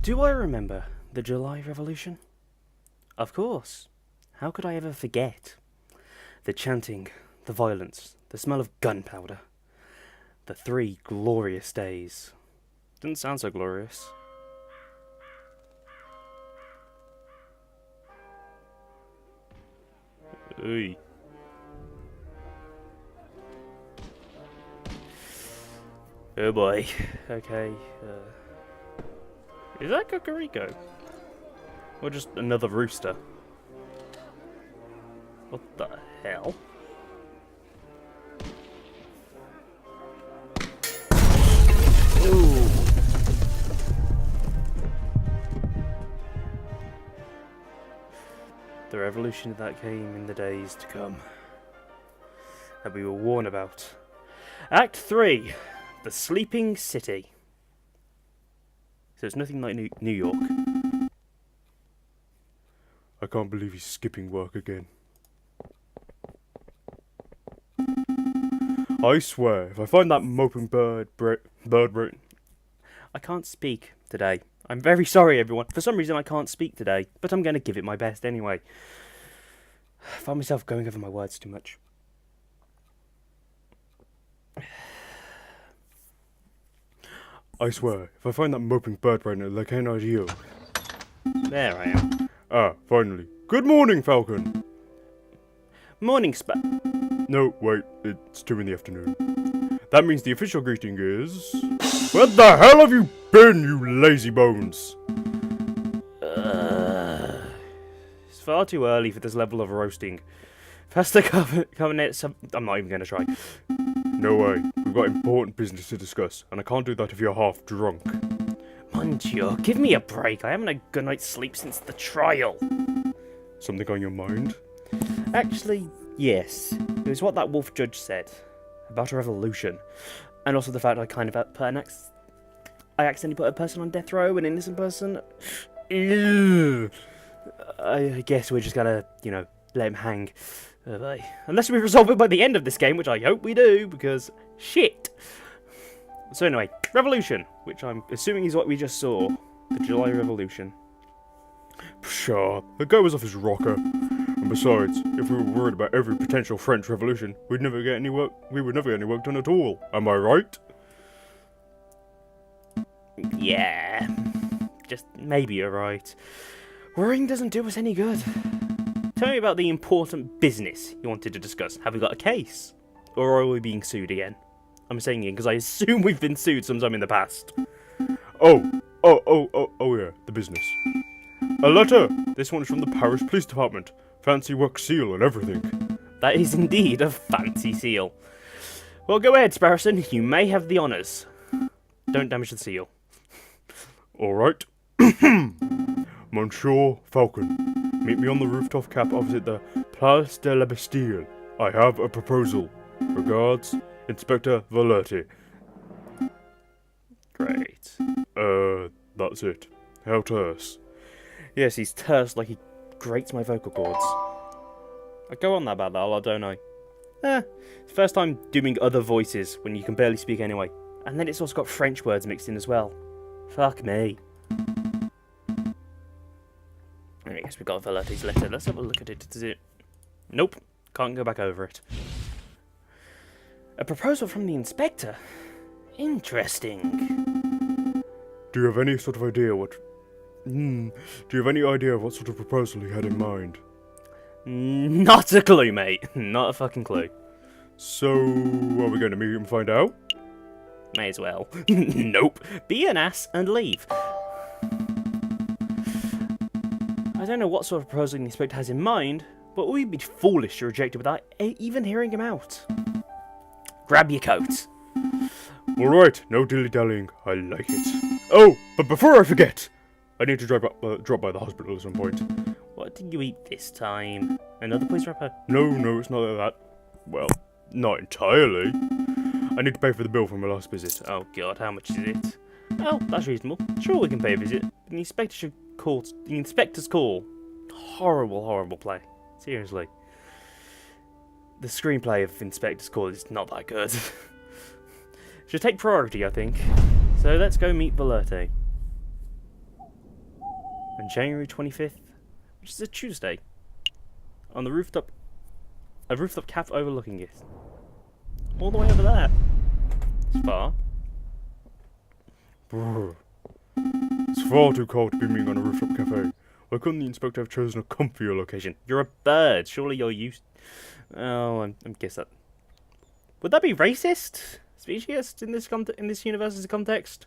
Do I remember the July Revolution? Of course. How could I ever forget? The chanting, the violence, the smell of gunpowder. The 3 glorious days. Didn't sound so glorious. Oy. Oh boy. Okay. Is that Cocorico? Or just another rooster? What the hell? Ooh. The revolution that came in the days to come, that we were warned about. Act 3, The Sleeping City. So it's nothing like New York. I can't believe he's skipping work again. I swear, if I find that moping bird, I can't speak today. I'm very sorry, everyone. For some reason, I can't speak today, but I'm going to give it my best anyway. I find myself going over my words too much. I swear, if I find that moping bird right now, like an idea. There I am. Ah, finally. Good morning, Falcon! Morning, No, wait, it's 2 in the afternoon. That means the official greeting is... Where the hell have you been, you lazy bones? It's far too early for this level of roasting. Faster covenant. I'm not even going to try. No way. We've got important business to discuss, and I can't do that if you're half drunk. Monsieur, give me a break. I haven't had a good night's sleep since the trial. Something on your mind? Actually, yes. It was what that wolf judge said about a revolution, and also the fact I kind of I accidentally put a person on death row, an innocent person. Ew. I guess we're just gonna, let him hang. Unless we resolve it by the end of this game, which I hope we do, because shit. So anyway, revolution, which I'm assuming is what we just saw. The July Revolution. Pshaw, the guy was off his rocker. And besides, if we were worried about every potential French revolution, we'd never get any work. We would never get any work done at all. Am I right? Yeah, just maybe you're right. Worrying doesn't do us any good. Tell me about the important business you wanted to discuss. Have we got a case? Or are we being sued again? I'm saying again because I assume we've been sued sometime in the past. Oh yeah, the business. A letter! This one is from the Paris Police Department. Fancy work seal and everything. That is indeed a fancy seal. Well, go ahead, Sparrowson. You may have the honours. Don't damage the seal. Alright. Monsieur Falcon, meet me on the rooftop cap opposite the Place de la Bastille. I have a proposal. Regards, Inspector Valerte. Great. That's it. How terse. Yes, he's terse like he grates my vocal cords. I go on that about that a lot, don't I? It's the first time doing other voices when you can barely speak anyway. And then it's also got French words mixed in as well. Fuck me. I guess we got Valerte's letter. Let's have a look at it. Is it? Nope. Can't go back over it. A proposal from the inspector? Interesting. Do you have any sort of idea what... Do you have any idea of what sort of proposal he had in mind? Not a clue, mate. Not a fucking clue. So, are we going to meet him and find out? May as well. Nope. Be an ass and leave. I don't know what sort of proposal the inspector has in mind, but we'd be foolish to reject it without even hearing him out. Grab your coat. Alright, no dilly-dallying. I like it. Oh, but before I forget, I need to drop by the hospital at some point. What did you eat this time? Another police wrapper? No, it's not like that. Well, not entirely. I need to pay for the bill for my last visit. Oh god, how much is it? Oh, that's reasonable. Sure, we can pay a visit. The inspector's call. Horrible play. Seriously. The screenplay of Inspector's Call is not that good. Should take priority, I think. So let's go meet Valerte. on January 25th, which is a Tuesday, on the rooftop, a rooftop cafe overlooking it. All the way over there. It's far. Brr. It's far too cold to be meeting on a rooftop cafe. Why couldn't the inspector have chosen a comfier location? You're a bird. Surely you're used. Oh, I guess that. Would that be racist? Speciesist in this universe's context?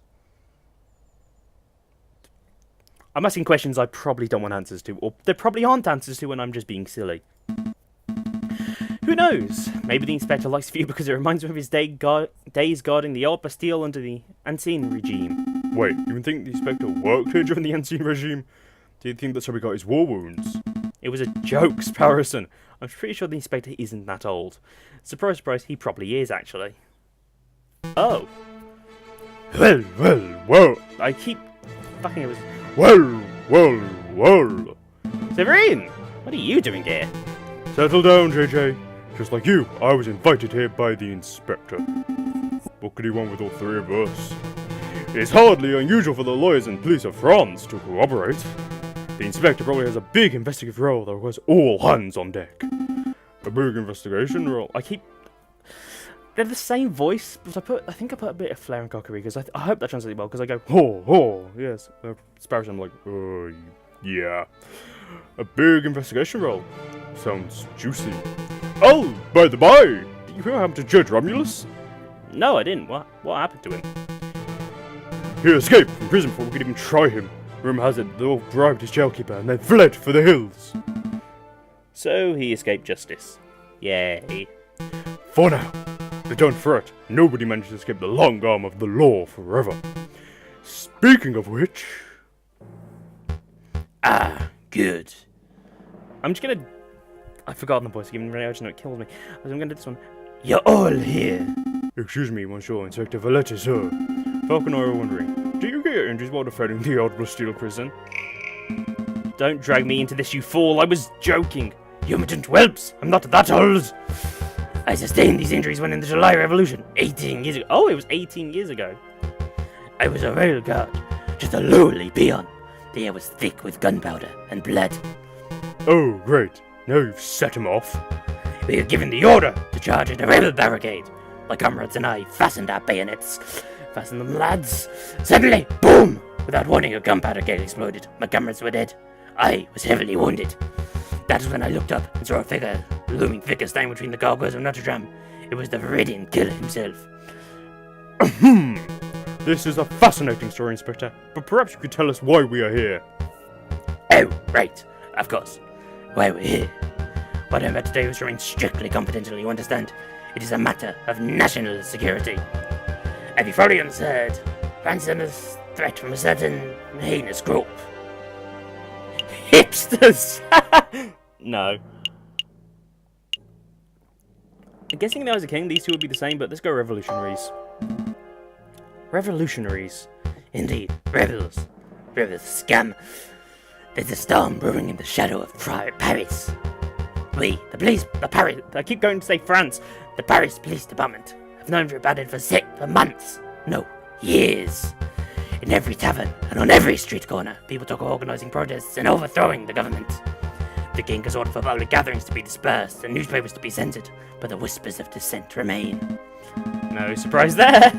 I'm asking questions I probably don't want answers to, or there probably aren't answers to, and I'm just being silly. Who knows? Maybe the inspector likes the view because it reminds him of his days guarding the old Bastille under the Ancien regime. Wait, you even think the inspector worked here during the Ancien regime? Do you think that's how he got his war wounds? It was a joke, Sparrowson. I'm pretty sure the inspector isn't that old. Surprise, surprise, he probably is, actually. Oh. Well. I keep fucking it was. Well. Severine! What are you doing here? Settle down, JayJay. Just like you, I was invited here by the inspector. What could he want with all three of us? It's hardly unusual for the lawyers and police of France to cooperate. The inspector probably has a big investigative role that requires all hands on deck. A big investigation role? They're the same voice, but I think I put a bit of flair and cockery, because I hope that translates well, because I go, ho, yes. Sparrows, I'm like, yeah. A big investigation role. Sounds juicy. Oh, by the by, did you hear what happened to Judge Romulus? No, I didn't. What happened to him? He escaped from prison before we could even try him. Rumor has it they all bribed his jailkeeper and then fled for the hills. So he escaped justice. Yay. For now. But don't fret, nobody managed to escape the long arm of the law forever. Speaking of which... Ah, good. I'm just gonna... I've forgotten the voice again, I just know it kills me. I'm gonna do this one. You're all here. Excuse me, Monsieur Inspector Valette, sir. Falcon and I are wondering, do you get your injuries while defending the old Bastille prison? Don't drag me into this, you fool. I was joking. You mutant whelps. I'm not that old. I sustained these injuries when in the July Revolution, 18 years ago. Oh, it was 18 years ago. I was a rail guard, just a lowly peon. The air was thick with gunpowder and blood. Oh, great. Now you've set him off. We were given the order to charge at a rebel barricade. My comrades and I fastened our bayonets. Fasten them, lads. Suddenly, boom! Without warning, a gunpowder gate exploded. My comrades were dead. I was heavily wounded. That is when I looked up and saw a looming figure standing between the gargoyles of Notre Dame. It was the Viridian killer himself. This is a fascinating story, Inspector, but perhaps you could tell us why we are here. Oh, right. Of course. Why we're here. What I'm about to do is remain strictly confidential, you understand? It is a matter of national security. Have you probably heard? France is under threat from a certain heinous group. Hipsters! No. I'm guessing now as a king, these two would be the same, but let's go revolutionaries. Revolutionaries. Indeed, rebels. Rebels, scum. There's a storm brewing in the shadow of Paris. We, the police, I keep going to say France, the Paris Police Department, have known about it for months. No, years. In every tavern and on every street corner, people talk of organising protests and overthrowing the government. The king has ordered for public gatherings to be dispersed and newspapers to be censored, but the whispers of dissent remain. No surprise there!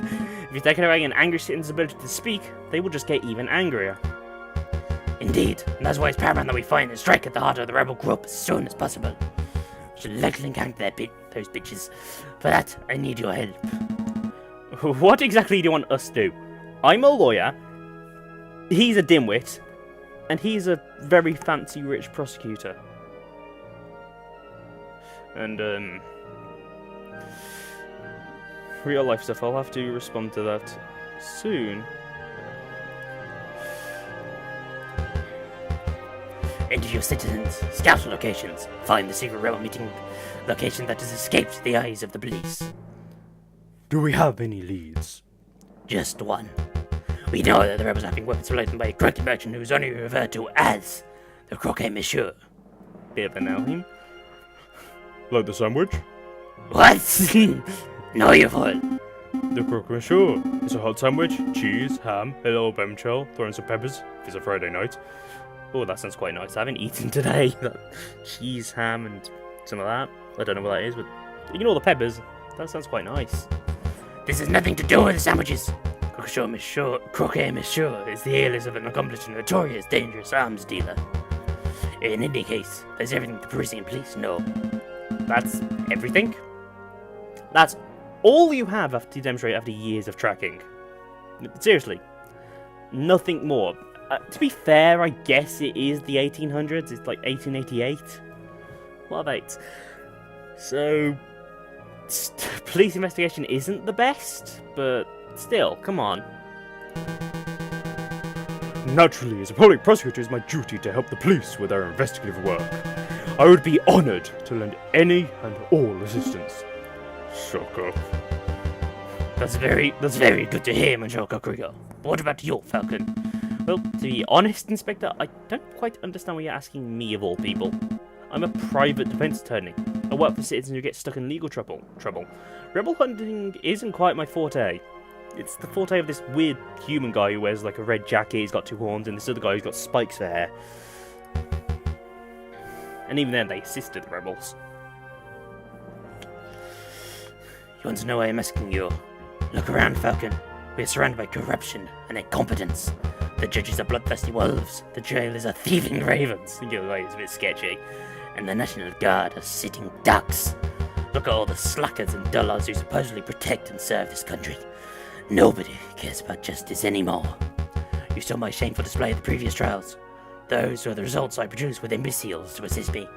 If you take away an angry citizen's ability to speak, they will just get even angrier. Indeed, and that's why it's paramount that we find and strike at the heart of the rebel group as soon as possible. We should likely encounter those bitches. For that, I need your help. What exactly do you want us to do? I'm a lawyer, he's a dimwit, and he's a very fancy rich prosecutor. And, real life stuff, I'll have to respond to that soon. Enter your citizens, scout locations, find the secret rebel meeting location that has escaped the eyes of the police. Do we have any leads? Just one. We know that the rebels are having weapons supplied by a crooked merchant who is only referred to as the Croquet Monsieur. Bit of a name. Like the sandwich? What? No, you fool. The Croquet Monsieur. It's a hot sandwich, cheese, ham, a little vermicelli, throw in some peppers, if it's a Friday night. Oh, that sounds quite nice. I haven't eaten today. Cheese, ham, and some of that. I don't know what that is, but ignore the peppers. That sounds quite nice. This has nothing to do with the sandwiches. Croquet Monsieur is the alias of an accomplished and notorious dangerous arms dealer. In any case, there's everything the Parisian police know. That's everything? That's all you have to demonstrate after years of tracking. Seriously. Nothing more. To be fair, I guess it is the 1800s. It's like 1888. What about? So, police investigation isn't the best, but still, come on. Naturally, as a public prosecutor, it's my duty to help the police with their investigative work. I would be honoured to lend any and all assistance. Sucker. That's very good to hear, Monsieur Kakriko. What about you, Falcon? Well, to be honest, Inspector, I don't quite understand why you're asking me of all people. I'm a private defense attorney. I work for citizens who get stuck in legal trouble. Rebel hunting isn't quite my forte. It's the forte of this weird human guy who wears like a red jacket, he's got two horns, and this other guy who's got spikes for hair. And even then, they assisted the rebels. You want to know why I'm asking you? Look around, Falcon. We are surrounded by corruption and incompetence. The judges are bloodthirsty wolves. The jailers are thieving ravens. Your way is a bit sketchy. And the National Guard are sitting ducks. Look at all the slackers and dullards who supposedly protect and serve this country. Nobody cares about justice anymore. You saw my shameful display at the previous trials. Those were the results I produced with imbeciles to assist me.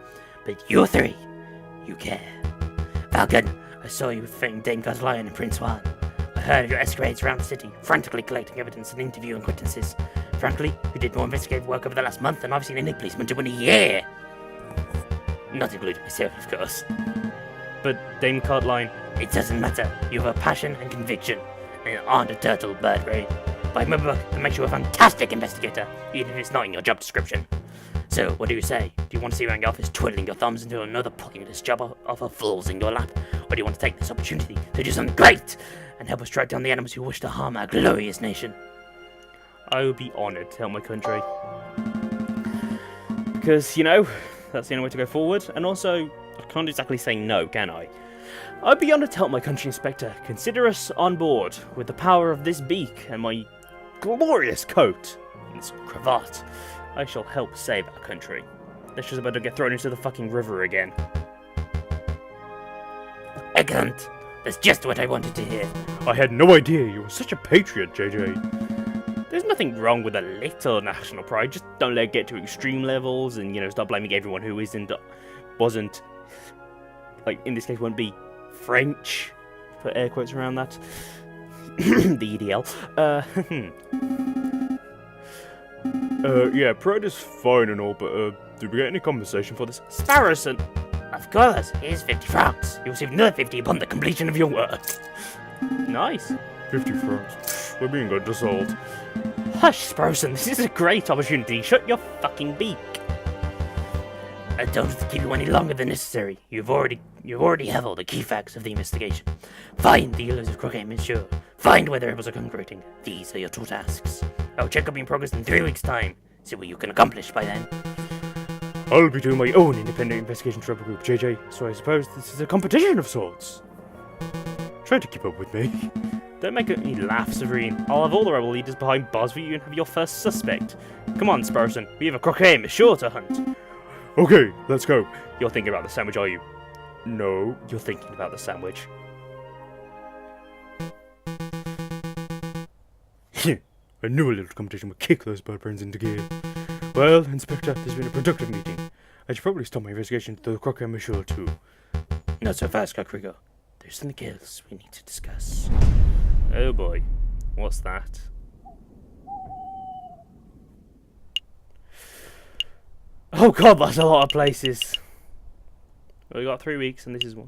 But you three, you care. Falcon, I saw you fighting Dame Goslion and Prince Juan. I heard of your escapades around the city, frantically collecting evidence and interviewing witnesses. Frankly, you did more investigative work over the last month than I've seen any policeman do in a year. Not including myself, of course. But Dame Cartline, it doesn't matter. You have a passion and conviction, and aren't a turtle, bird brain. By my book, that makes you a fantastic investigator, even if it's not in your job description. So, what do you say? Do you want to see around your office twiddling your thumbs until another pointless job offer falls in your lap? Or do you want to take this opportunity to do something great and help us track down the animals who wish to harm our glorious nation? I would be honoured to help my country. Because, you know, that's the only way to go forward. And also, I can't exactly say no, can I? I'd be honoured to help my country, Inspector. Consider us on board. With the power of this beak and my glorious coat and this cravat, I shall help save our country. Let's just about to get thrown into the fucking river again. Excellent. That's just what I wanted to hear. I had no idea you were such a patriot, JayJay. There's nothing wrong with a little national pride. Just don't let it get to extreme levels and, you know, start blaming everyone who wasn't, like, in this case, won't be French. Put air quotes around that. The EDL. Yeah, pride is fine and all, but, did we get any compensation for this? Sparrowson! Of course, here's 50 francs. You'll receive another 50 upon the completion of your work. Nice. 50 francs. We're being undersold. Hush, Sparrowson, this is a great opportunity. Shut your fucking beak. I don't have to keep you any longer than necessary. You've already have all the key facts of the investigation. Find the dealers of Croquet Monsieur. Find where the rebels are congregating. These are your two tasks. I'll check up your progress in 3 weeks' time. See what you can accomplish by then. I'll be doing my own independent investigation trouble group, JayJay, so I suppose this is a competition of sorts. Try to keep up with me. Don't make me laugh, Severine. I'll have all the rebel leaders behind bars for you and have your first suspect. Come on, Sparrowson. We have a Croquet Monsieur to hunt. Okay, let's go. You're thinking about the sandwich, are you? No. You're thinking about the sandwich. I knew a little competition would kick those bird brains into gear. Well, Inspector, this has been a productive meeting. I should probably stop my investigation to the Croquet Monsieur too. Not so fast, Kakriko. There's something else we need to discuss. Oh boy. What's that? Oh god, that's a lot of places. Well, we got 3 weeks and this is one.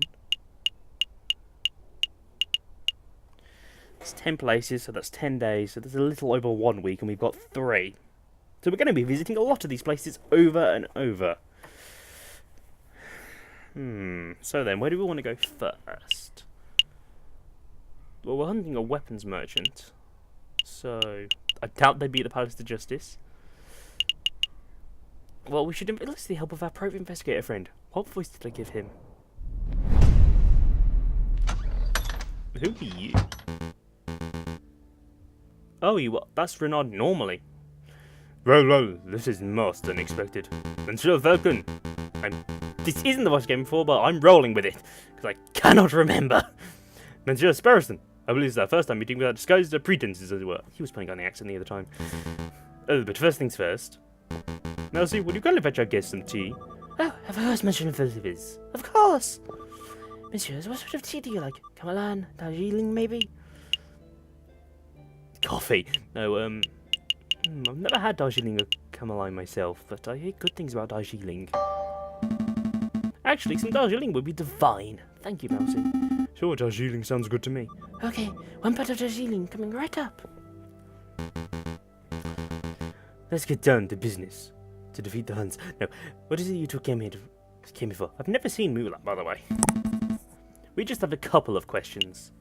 It's 10 places, so that's 10 days, so that's a little over 1 week and we've got 3. So we're going to be visiting a lot of these places over and over. So then, where do we want to go first? Well, we're hunting a weapons merchant. So, I doubt they'd be at the Palace of Justice. Well, we should enlist the help of our private investigator friend. What voice did I give him? Who are you? Oh, that's Renard normally. Well, this is most unexpected. Monsieur Falcon, This isn't the voice I gave him before, but I'm rolling with it, because I cannot remember. Monsieur Sparrowson, I believe it's our first time meeting without disguised pretenses, as it were. He was putting on the accent the other time. Oh, but first things first. Melcy, would you kindly fetch our guest some tea? Oh, of course, Monsieur Philippes. Of course. Messieurs, what sort of tea do you like? Camelan, Darjeeling, maybe? Coffee. No, I've never had Darjeeling or Cameline myself, but I hear good things about Darjeeling. Actually, some Darjeeling would be divine. Thank you, Mousy. Sure, Darjeeling sounds good to me. Okay, one pot of Darjeeling coming right up. Let's get down to business. To defeat the Huns. No, what is it you two came here for? I've never seen Mulan, by the way. We just have a couple of questions.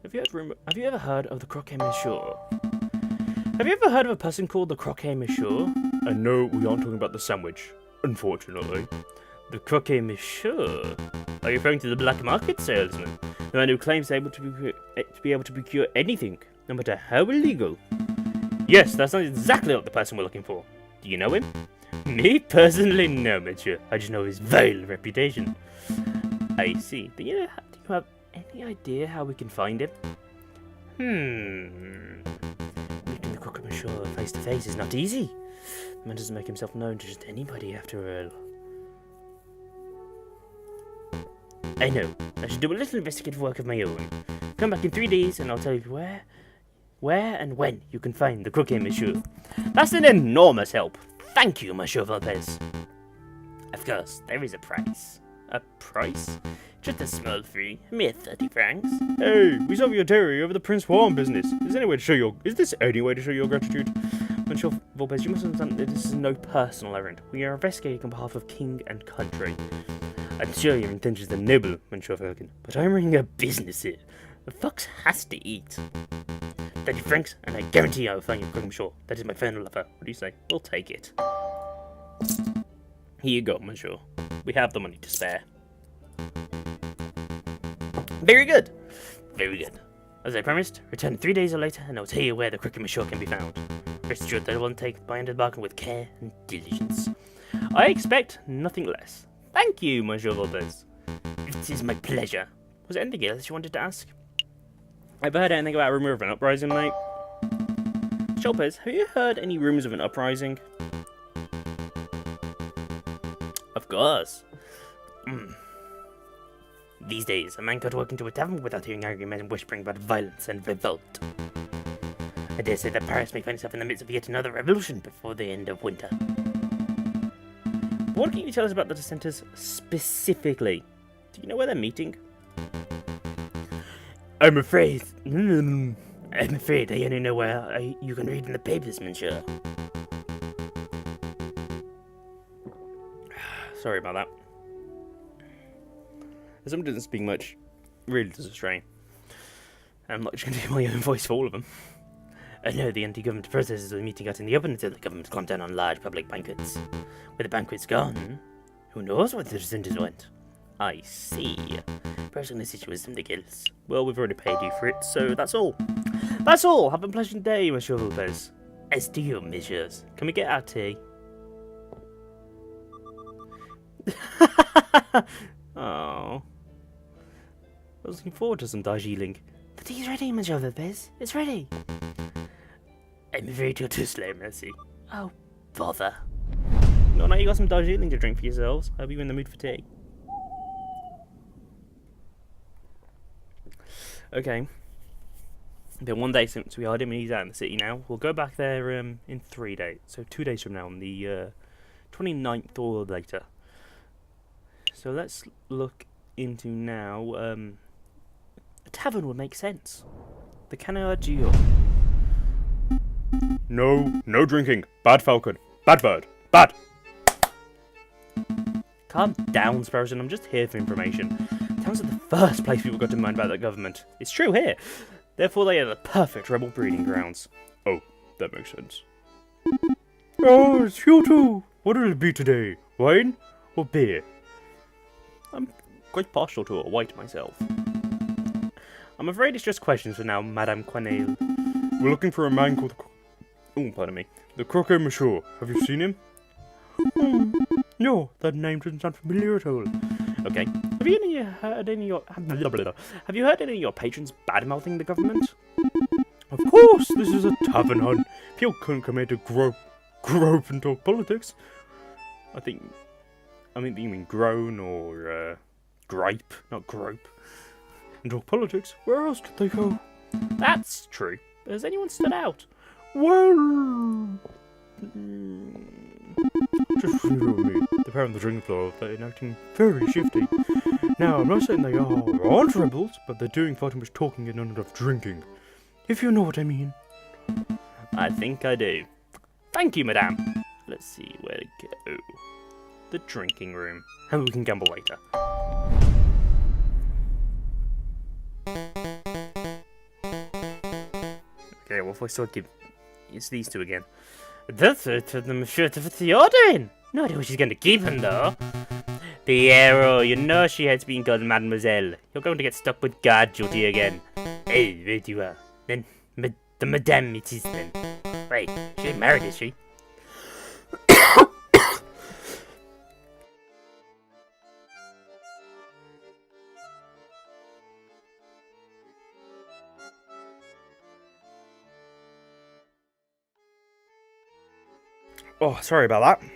Have you ever heard of the Croquet Monsieur? Have you ever heard of a person called the Croquet Monsieur? And no, we aren't talking about the sandwich, unfortunately. The Croquet Monsieur? Are you referring to the black market salesman? The man who claims to be able to procure anything, no matter how illegal? Yes, that's not exactly what the person we're looking for. Do you know him? Me personally, no, monsieur. I just know his vile reputation. I see. Do you have any idea how we can find him? Meeting the Croquet Monsieur face to face is not easy. The man doesn't make himself known to just anybody after all. I know. I should do a little investigative work of my own. Come back in 3 days and I'll tell you where and when you can find the Croquet Monsieur. That's an enormous help. Thank you, Monsieur Lopez. Of course, there is a price. A price? Just a small fee, a mere 30 francs. Hey, we solved your terror over the Prince Juan business. Is this any way to show your gratitude? Monsieur Lopez, you must understand that this is no personal errand. We are investigating on behalf of king and country. I'm sure your intentions are noble, Monsieur Falcon, but I'm running a business here. The fox has to eat. 30 francs, and I guarantee I will find you Croquet Monsieur. That is my final offer. What do you say? We'll take it. Here you go, monsieur. We have the money to spare. Very good. Very good. As I promised, return 3 days or later, and I'll tell you where the Croquet Monsieur can be found. Rest assured that I will take my end of the bargain with care and diligence. I expect nothing less. Thank you, Monsieur Lopez. It is my pleasure. Was there anything else you wanted to ask? Ever heard anything about a rumour of an uprising, mate? Lopez, have you heard any rumours of an uprising? Of course. These days, a man can't walk into a tavern without hearing angry men whispering about violence and revolt. I dare say that Paris may find itself in the midst of yet another revolution before the end of winter. What can you tell us about the dissenters specifically? Do you know where they're meeting? I'm afraid I only know where you can read in the papers, monsieur. Sorry about that. If someone doesn't speak much, it really does a strain. I'm not just going to do my own voice for all of them. I know the anti-government protesters are meeting out in the open until the government clamped down on large public banquets. With the banquets gone, who knows where the dissenters went? I see. Perhaps I'm going to sit you with something else. Well, we've already paid you for it, so that's all. That's all! Have a pleasant day, Monsieur Lopez. As to you, messieurs. Can we get our tea? Oh. I was looking forward to some Darjeeling. The tea's ready, Monsieur Lopez. It's ready. I'm afraid you're too slow, Mercy. Oh, bother. No, now you got some Darjeeling to drink for yourselves. I'll be in the mood for tea. Okay. Been 1 day since we heard him and he's out in the city now. We'll go back there in 3 days. So 2 days from now, on the 29th or later. So let's look into now. A tavern would make sense. The Canard-Gio. No drinking. Bad Falcon. Bad bird. Bad. Calm down, Sparrowson. I'm just here for information. Towns are the first place people got to mind about the government. It's true here. Therefore, they are the perfect rebel breeding grounds. Oh, that makes sense. Oh, it's you too. What will it be today? Wine or beer? I'm quite partial to a white myself. I'm afraid it's just questions for now, Madame Quenelle. We're looking for a man called Pardon me. the Croquet Monsieur. Have you seen him? No, that name doesn't sound familiar at all. Okay. Have you heard any of your patrons bad-mouthing the government? Of course, this is a tavern hunt. People couldn't come here to grope and talk politics. I think you mean groan or gripe, not grope. And talk politics? Where else could they go? That's true. Has anyone stood out? Well, just you and me. The pair on the drinking floor, they're acting very shifty. Now, I'm not saying they aren't rebels, but they're doing far too much talking and not enough drinking. If you know what I mean. I think I do. Thank you, madame. Let's see where to go. The drinking room. And we can gamble later. Okay, what if I still give... It's these two again. That's it, the monsieur to fit the order in. No idea what she's going to keep him, though. Piero, you know she hates being called mademoiselle. You're going to get stuck with guard duty again. Hey, there you are. Then, the madame it is then. Wait, she ain't married, is she? Oh, sorry about that.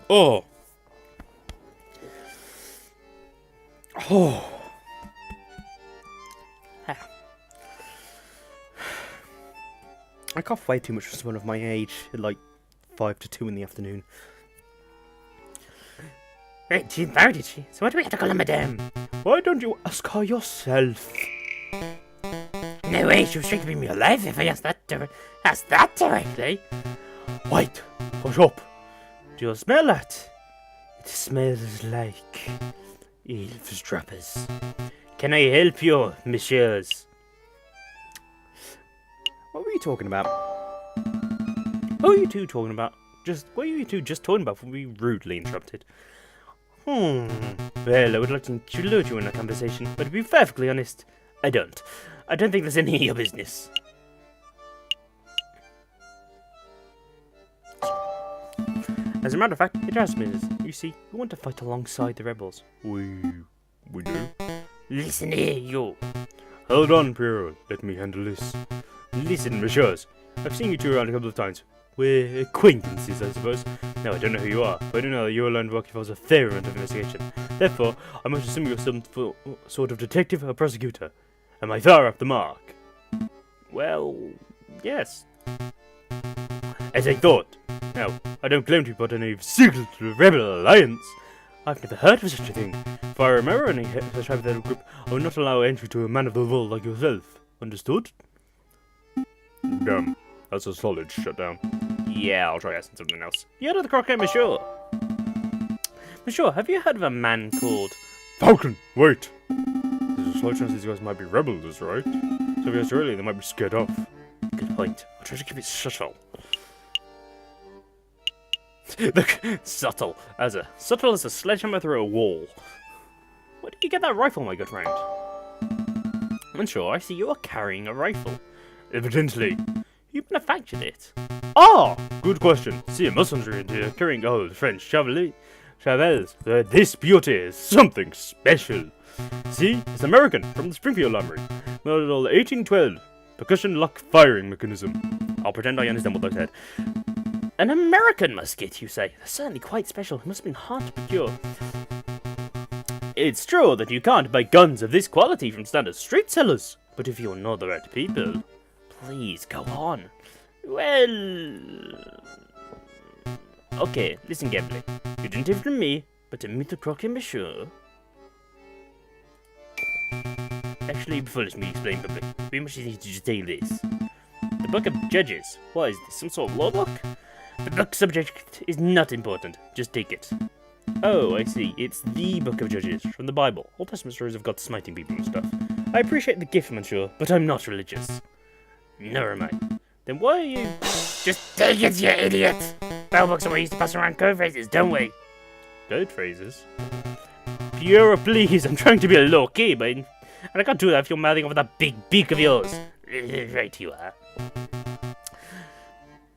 Oh. Oh. I cough way too much for someone of my age at like 5 to 2 in the afternoon. Right, she's married, is she? So why do we have to call her madame? Why don't you ask her yourself? No way, she was trying to bring me alive if I asked that directly. Wait, hush up. Do you smell that? It smells like eavesdroppers. Can I help you, messieurs? What were you talking about? What were you two talking about? What were you two just talking about before we rudely interrupted? Well, I would like to include you in a conversation, but to be perfectly honest, I don't. I don't think there's any of your business. As a matter of fact, it has business. You see, we want to fight alongside the rebels. We do? Listen here, you. Hold on, Piero. Let me handle this. Listen, messieurs. I've seen you two around a couple of times. We're acquaintances, I suppose. Now, I don't know who you are, but I do know that your line of work involves a fair amount of investigation. Therefore, I must assume you're some sort of detective or prosecutor. Am I far off the mark? Well, yes. As I thought. Now, I don't claim to be part of any secret rebel alliance. I've never heard of such a thing. If I remember any such hypothetical group, I would not allow entry to a man of the world like yourself. Understood? Damn, that's a solid shutdown. Yeah, I'll try asking something else. You heard of the Croquet Monsieur? Monsieur, have you heard of a man called... Falcon, wait! There's a slight chance these guys might be rebels, right? So if you asked earlier, they might be scared off. Good point. I'll try to keep it subtle. Look, subtle as a sledgehammer through a wall. Where did you get that rifle, my good friend? Monsieur, I see you are carrying a rifle. Evidently. You manufactured it. Ah! Good question. See a messenger in here carrying old French Chevelles. This beauty is something special. See, it's American from the Springfield Armory. Model 1812. Percussion lock firing mechanism. I'll pretend I understand what they said. An American musket, you say? That's certainly quite special. It must have been hard to procure. It's true that you can't buy guns of this quality from standard street sellers. But if you know the right people... Please, go on. Well... Okay, listen carefully. You didn't hear from me, but to meet the Croquet Monsieur... Actually, before let me explain public, we must need to detail this. The Book of Judges. What is this, some sort of law book? The book subject is not important, just take it. Oh, I see, it's the Book of Judges, from the Bible. Old Testament stories have got smiting people and stuff. I appreciate the gift, monsieur, but I'm not religious. Never mind. Then why are you... Just take it, you idiot! spell books and we used to pass around code phrases, don't we? Code phrases? Piora, please, I'm trying to be a low key, but and I can't do that if you're mouthing over that big beak of yours. Right you are.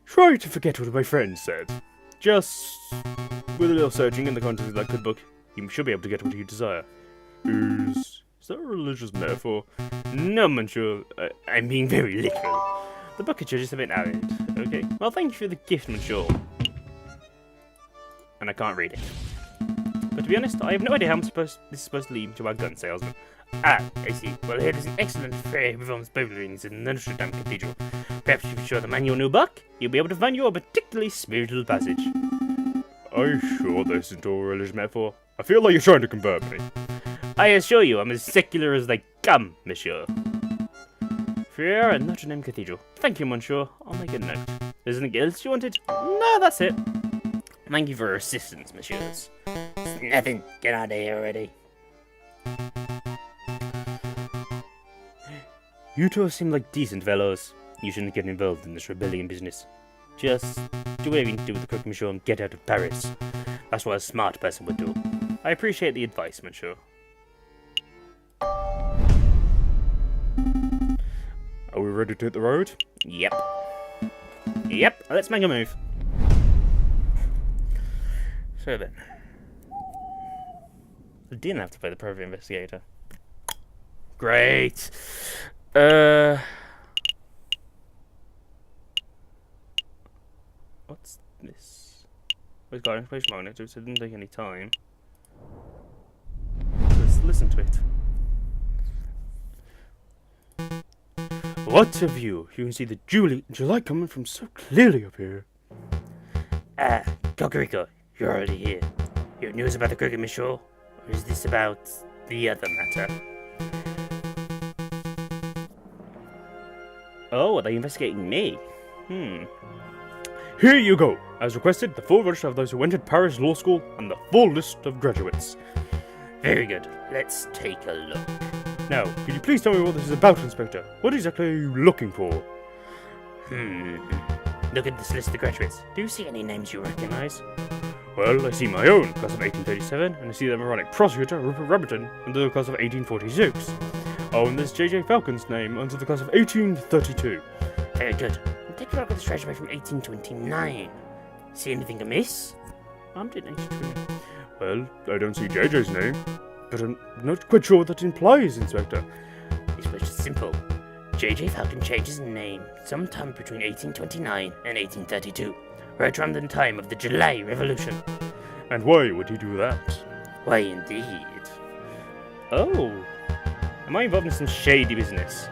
Try to forget what my friend said. Just with a little searching in the contents of that good book, you should be able to get what you desire. Is that a religious metaphor? No, Monsieur. I'm being very literal. The book is just a bit arid. Okay. Well, thank you for the gift, Monsieur. And I can't read it. But to be honest, I have no idea how this is supposed to lead to our gun salesman. Ah, I see. Well, here is an excellent free reforms Bible readings in the Notre Dame Cathedral. Perhaps if you show the man your new book, you'll be able to find you a particularly spiritual passage. Are you sure this isn't all a religious metaphor? I feel like you're trying to convert me. I assure you, I'm as secular as they come, Monsieur. Friar and Notre Dame Cathedral. Thank you, Monsieur. I'll make a note. There's anything else you wanted? No, that's it. Thank you for your assistance, Messieurs. Nothing. Get out of here already. You two seem like decent fellows. You shouldn't get involved in this rebellion business. Just do whatever you need to do with the crook, Monsieur, and get out of Paris. That's what a smart person would do. I appreciate the advice, Monsieur. Are we ready to hit the road? Yep. Yep, let's make a move. So then. I didn't have to play the private investigator. Great. What's this? We've got information on it, so it didn't take any time. Let's listen to it. What a view! You can see the July coming from so clearly up here. Ah, Cocorico, you're already here. You have news about the cricket, Monsieur? Or is this about the other matter? Oh, are they investigating me? Here you go! As requested, the full register of those who entered Paris Law School and the full list of graduates. Very good. Let's take a look. Now, could you please tell me what this is about, Inspector? What exactly are you looking for? Look at this list of graduates. Do you see any names you recognize? Well, I see my own, class of 1837, and I see the moronic prosecutor, Rupert Rabbitton, under the class of 1846. Oh, and there's JayJay Falcon's name under the class of 1832. Very good. And take a look at this graduate from 1829. See anything amiss? I'm doing 1829. Well, I don't see JayJay's name, but I'm not quite sure what that implies, Inspector. It's pretty simple. JayJay Falcon changed his name sometime between 1829 and 1832, right around the time of the July Revolution. And why would he do that? Why, indeed. Oh. Am I involved in some shady business?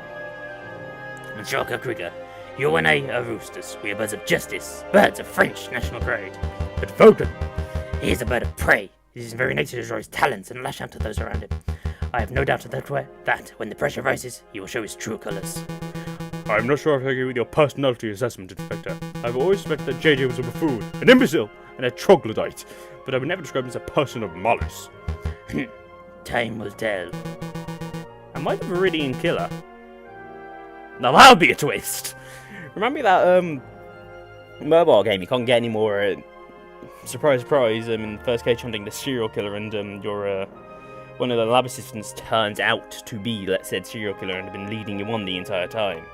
Monsieur Krieger, you and I are roosters. We are birds of justice, birds of French national pride. But Falcon, he is a bird of prey. It is very nature to draw his talents and lash out at those around him. I have no doubt that when the pressure rises, he will show his true colours. I'm not sure if I agree with your personality assessment, Inspector. I've always suspected that JayJay was a buffoon, an imbecile, and a troglodyte, but I would never describe him as a person of malice. Time will tell. Am I the Viridian Killer? Now that'll be a twist! Remember that, mobile game? You can't get any more, surprise, surprise, in first case hunting the serial killer and, your, one of the lab assistants turns out to be, let's say, serial killer and have been leading you on the entire time.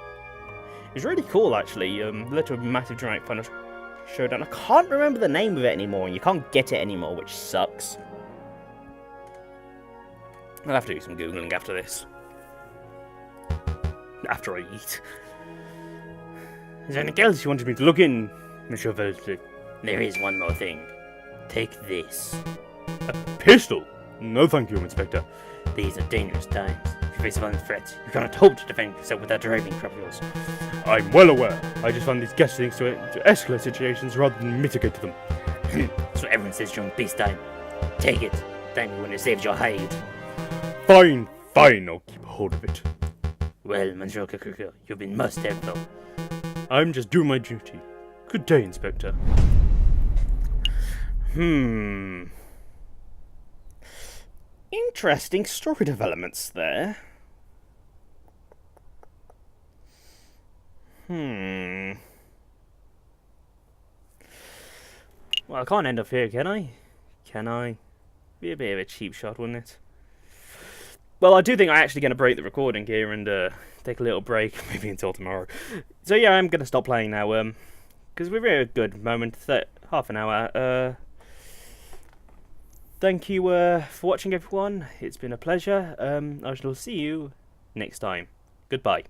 It was really cool, actually. Led to a massive dramatic final showdown. I can't remember the name of it anymore, and you can't get it anymore, which sucks. I'll have to do some Googling after this. After I eat. Is there anything else you wanted me to look in, Monsieur Veltley? There is one more thing. Take this. A pistol? No thank you, Inspector. These are dangerous times. If you face a violent threat, you cannot hope to defend yourself without driving criminals. I'm well aware. I just found these gas things to escalate situations rather than mitigate them. That's what everyone says during peacetime. Take it. Thank you when it saves your hide. Fine, fine, I'll keep hold of it. Well, Monsieur Kakuko, you've been most helpful. I'm just doing my duty. Good day, Inspector. Interesting story developments there. Well, I can't end up here, can I? Can I? Be a bit of a cheap shot, wouldn't it? Well, I do think I'm actually going to break the recording here and take a little break, maybe until tomorrow. So yeah, I'm going to stop playing now, because we're at a good moment, half an hour. Thank you for watching, everyone. It's been a pleasure. I shall see you next time. Goodbye.